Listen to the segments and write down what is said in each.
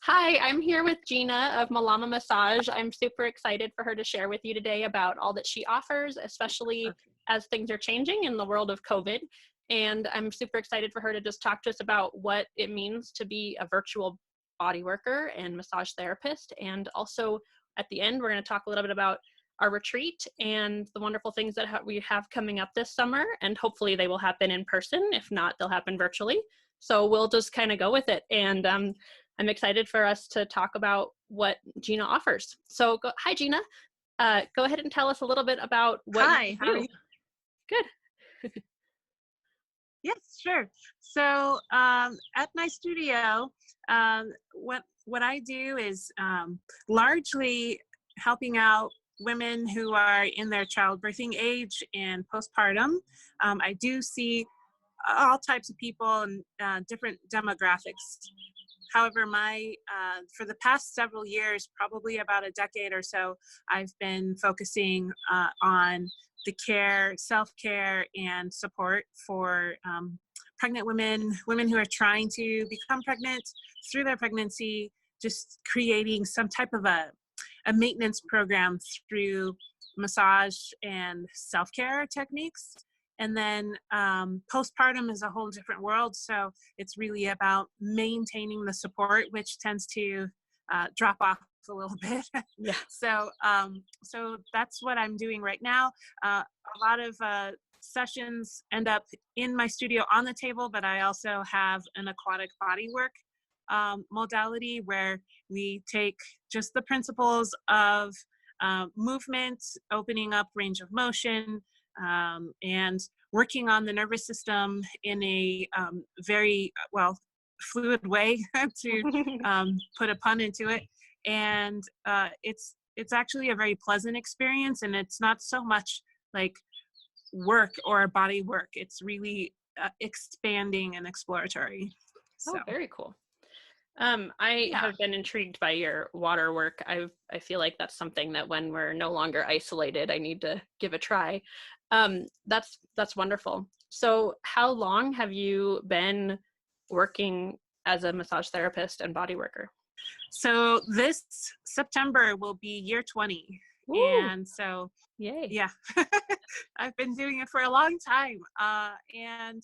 Hi, I'm here with Gina of Malama Massage. I'm super excited for her to share with you today about all that she offers, especially Okay. as things are changing in the world of COVID. And I'm super excited for her to just talk to us about what it means to be a virtual body worker and massage therapist. And also at the end, we're going to talk a little bit about our retreat and the wonderful things that we have coming up this summer. And hopefully they will happen in person. If not, they'll happen virtually. So we'll just kind of go with it. And I'm excited for us to talk about what Gina offers. So hi, Gina. Go ahead and tell us a little bit about what Hi, you how are do. you? Good. Yes, sure. So at my studio, what I do is largely helping out women who are in their childbirthing age and postpartum. I do see all types of people and different demographics. However, for the past several years, probably about a decade or so, I've been focusing on the care, self-care, and support for pregnant women, women who are trying to become pregnant through their pregnancy, just creating some type of a maintenance program through massage and self-care techniques. And then postpartum is a whole different world. So it's really about maintaining the support, which tends to drop off a little bit. Yeah. So that's what I'm doing right now. A lot of sessions end up in my studio on the table, but I also have an aquatic bodywork modality where we take just the principles of movement, opening up range of motion, and working on the nervous system in a very fluid way to put a pun into it. And it's actually a very pleasant experience, and it's not so much like work or body work. It's really expanding and exploratory. So Oh, very cool. I yeah. have been intrigued by your water work. I feel like that's something that when we're no longer isolated, I need to give a try. That's wonderful. So how long have you been working as a massage therapist and body worker? So this September will be year 20. Woo! And so, Yay. yeah, I've been doing it for a long time. And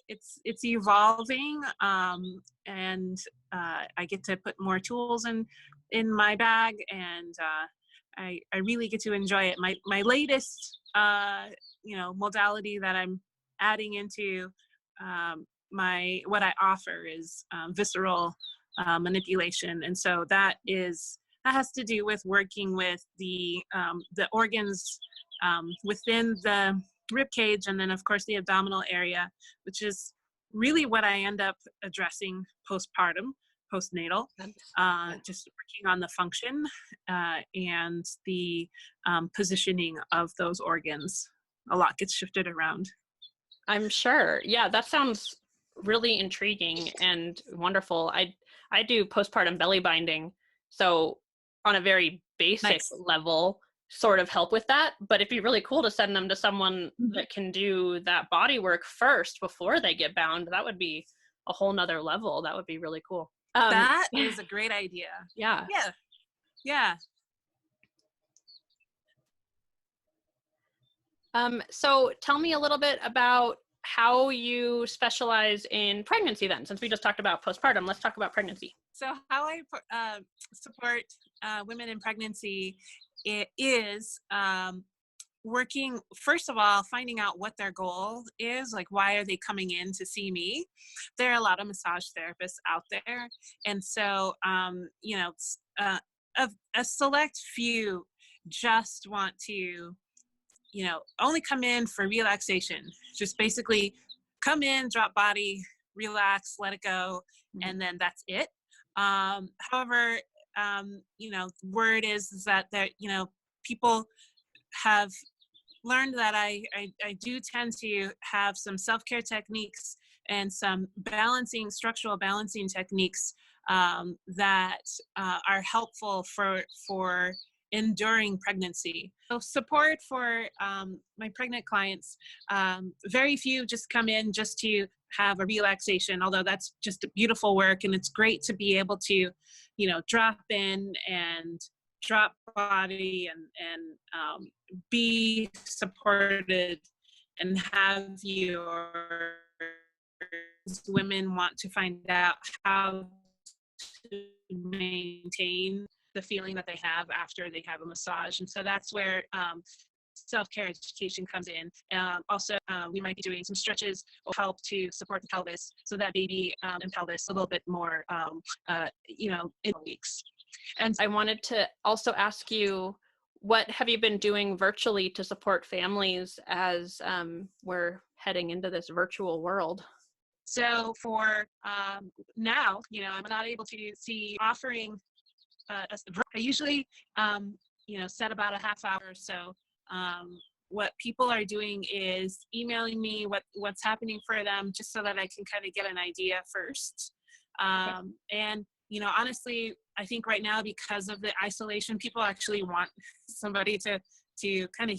it's evolving. And I get to put more tools in my bag, and I really get to enjoy it. My latest, modality that I'm adding into what I offer is visceral manipulation, and so that has to do with working with the organs within the rib cage, and then of course the abdominal area, which is really what I end up addressing postnatal, just working on the function and the positioning of those organs. A lot gets shifted around. I'm sure. Yeah, that sounds really intriguing and wonderful. I do postpartum belly binding, so on a very basic Nice. level, sort of help with that. But it'd be really cool to send them to someone that can do that body work first before they get bound. That would be a whole nother level. That would be really cool. That is a great idea. Yeah. Yeah. So tell me a little bit about how you specialize in pregnancy then. Since we just talked about postpartum, let's talk about pregnancy. So how I support women in pregnancy is working, first of all, finding out what their goal is, like why are they coming in to see me. There are a lot of massage therapists out there, and so a select few just want to only come in for relaxation. Just basically come in, drop body, relax, let it go, and then that's it. However, word is that people have learned that I do tend to have some self-care techniques and some structural balancing techniques that are helpful for enduring pregnancy. So support for my pregnant clients, very few just come in just to have a relaxation, although that's just a beautiful work. And it's great to be able to, drop in and drop body and be supported and have your women want to find out how to maintain the feeling that they have after they have a massage. And so that's where self-care education comes in. Also, we might be doing some stretches will help to support the pelvis so that baby and pelvis a little bit more, in weeks. And I wanted to also ask you, what have you been doing virtually to support families as we're heading into this virtual world? so for now, I'm not able to see offering. I usually, set about a half hour or so. What people are doing is emailing me what's happening for them, just so that I can kind of get an idea first. And honestly, I think right now, because of the isolation, people actually want somebody to kind of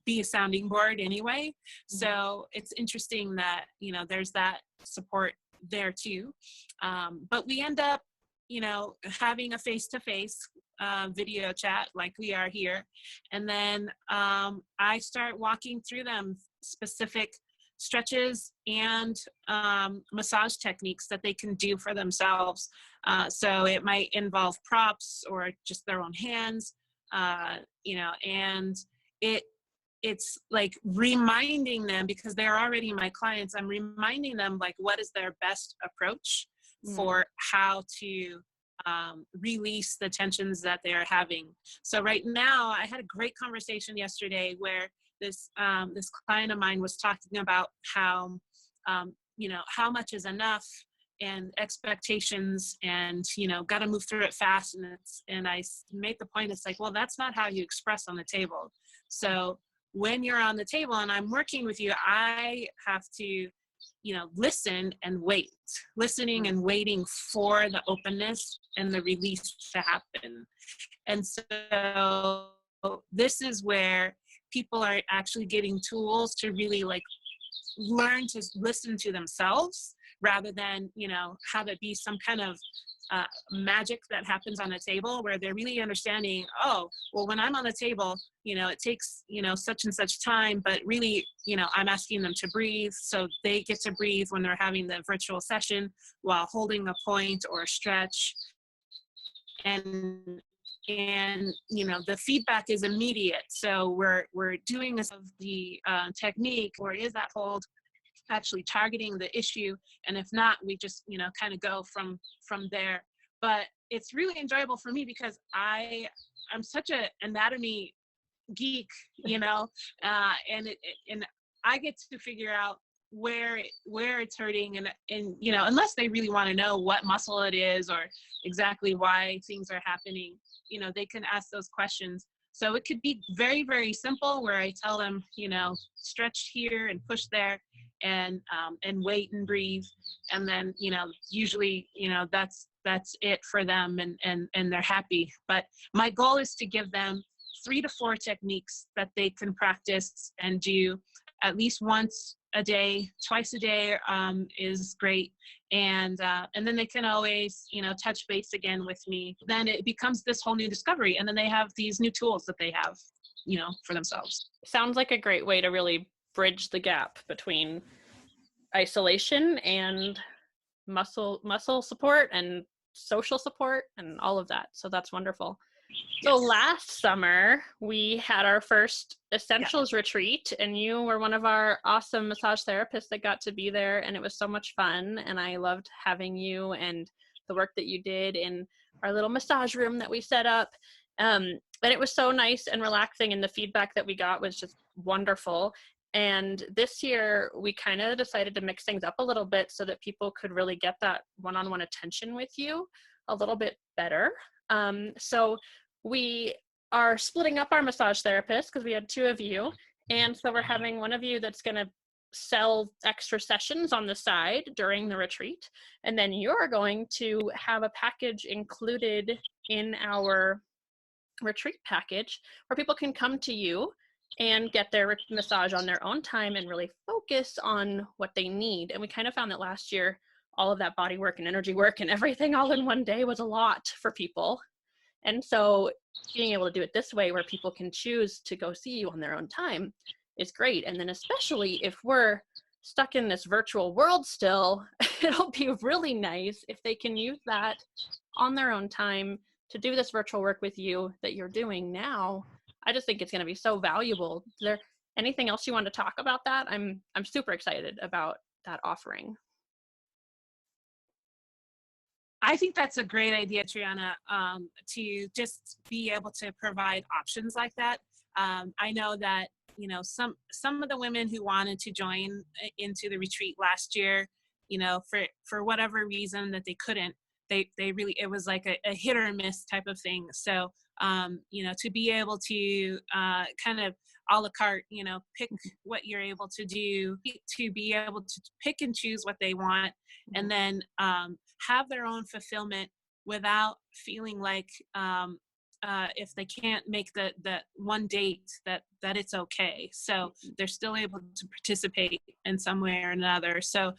be a sounding board anyway. So it's interesting that there's that support there too. But we end up having a face-to-face video chat like we are here. And then I start walking through them specific stretches and massage techniques that they can do for themselves. So it might involve props or just their own hands, and it's like reminding them, because they're already my clients, I'm reminding them like what is their best approach for how to release the tensions that they are having. So right now, I had a great conversation yesterday where this client of mine was talking about how how much is enough and expectations, and got to move through it fast. And I made the point, it's like, well, that's not how you express on the table. So when you're on the table and I'm working with you, I have to listen and wait, listening and waiting for the openness and the release to happen. And so this is where people are actually getting tools to really like learn to listen to themselves, rather than have it be some kind of magic that happens on the table, where they're really understanding, oh, well, when I'm on the table, it takes, such and such time, but really, I'm asking them to breathe. So they get to breathe when they're having the virtual session while holding a point or a stretch. And the feedback is immediate. So we're doing this of the technique, or is that hold actually targeting the issue? And if not, we just kind of go from there. But it's really enjoyable for me, because I'm such an anatomy geek, and I get to figure out where it's hurting, and unless they really want to know what muscle it is or exactly why things are happening, they can ask those questions. So it could be very, very simple, where I tell them, stretch here and push there, and wait and breathe. And then, usually, that's it for them, and they're happy. But my goal is to give them 3 to 4 techniques that they can practice and do at least once a day. Twice a day is great. And then they can always, touch base again with me. Then it becomes this whole new discovery. And then they have these new tools that they have, for themselves. Sounds like a great way to really bridge the gap between isolation and muscle support and social support and all of that. So that's wonderful. So last summer, we had our first Essentials retreat, and you were one of our awesome massage therapists that got to be there, and it was so much fun, and I loved having you and the work that you did in our little massage room that we set up. And it was so nice and relaxing, and the feedback that we got was just wonderful. And this year, we kind of decided to mix things up a little bit so that people could really get that one-on-one attention with you a little bit better. So we are splitting up our massage therapists, because we had 2 of you. And so we're having one of you that's going to sell extra sessions on the side during the retreat. And then you're going to have a package included in our retreat package where people can come to you and get their massage on their own time and really focus on what they need. And we kind of found that last year, all of that body work and energy work and everything all in one day was a lot for people. And so being able to do it this way where people can choose to go see you on their own time is great. And then especially if we're stuck in this virtual world still, it'll be really nice if they can use that on their own time to do this virtual work with you that you're doing now. I just think it's going to be so valuable. Is there anything else you want to talk about that? I'm super excited about that offering. I think that's a great idea, Triana, to just be able to provide options like that. I know that, you know, some of the women who wanted to join into the retreat last year, you know, for whatever reason that they couldn't, they really, it was like a hit or miss type of thing. So, you know, to be able to kind of a la carte, you know, pick what you're able to do, to be able to pick and choose what they want, and then have their own fulfillment without feeling like if they can't make the one date that it's okay. So they're still able to participate in some way or another. So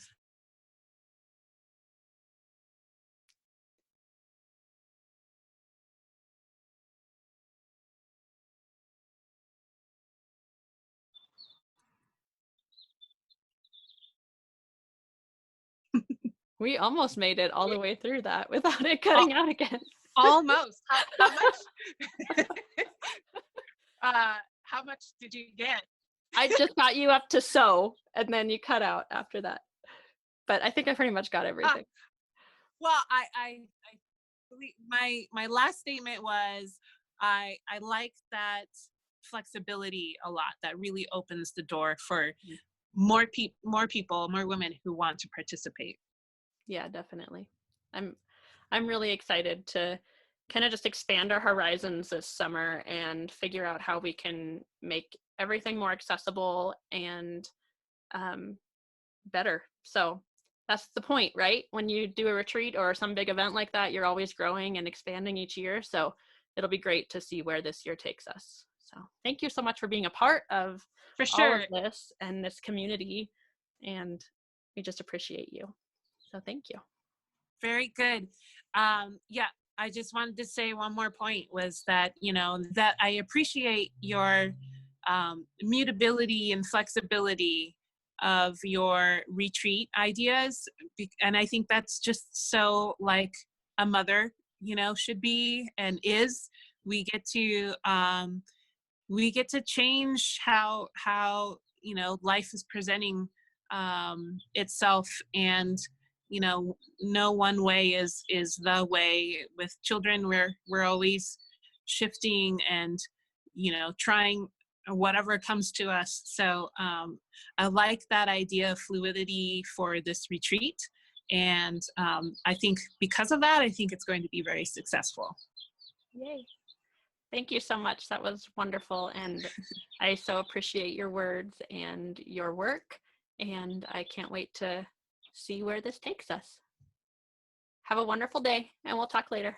We almost made it all the way through that without it cutting out again. almost. How much? How much did you get? I just got you up to so, and then you cut out after that. But I think I pretty much got everything. Well, I believe my last statement was I like that flexibility a lot. That really opens the door for more people, more women who want to participate. Yeah, definitely. I'm really excited to kind of just expand our horizons this summer and figure out how we can make everything more accessible and better. So that's the point, right? When you do a retreat or some big event like that, you're always growing and expanding each year. So it'll be great to see where this year takes us. So thank you so much for being a part of For all sure. of this and this community. And we just appreciate you. So thank you. Very good. Yeah, I just wanted to say one more point was that, you know, that I appreciate your mutability and flexibility of your retreat ideas. And I think that's just so like a mother, you know, should be and is. We get to change how you know life is presenting itself, and you know no one way is the way. With children we're always shifting and you know trying whatever comes to us. So I like that idea of fluidity for this retreat, and I think because of that I think it's going to be very successful. Yay. Thank you so much. That was wonderful. And I so appreciate your words and your work. And I can't wait to see where this takes us. Have a wonderful day, and we'll talk later.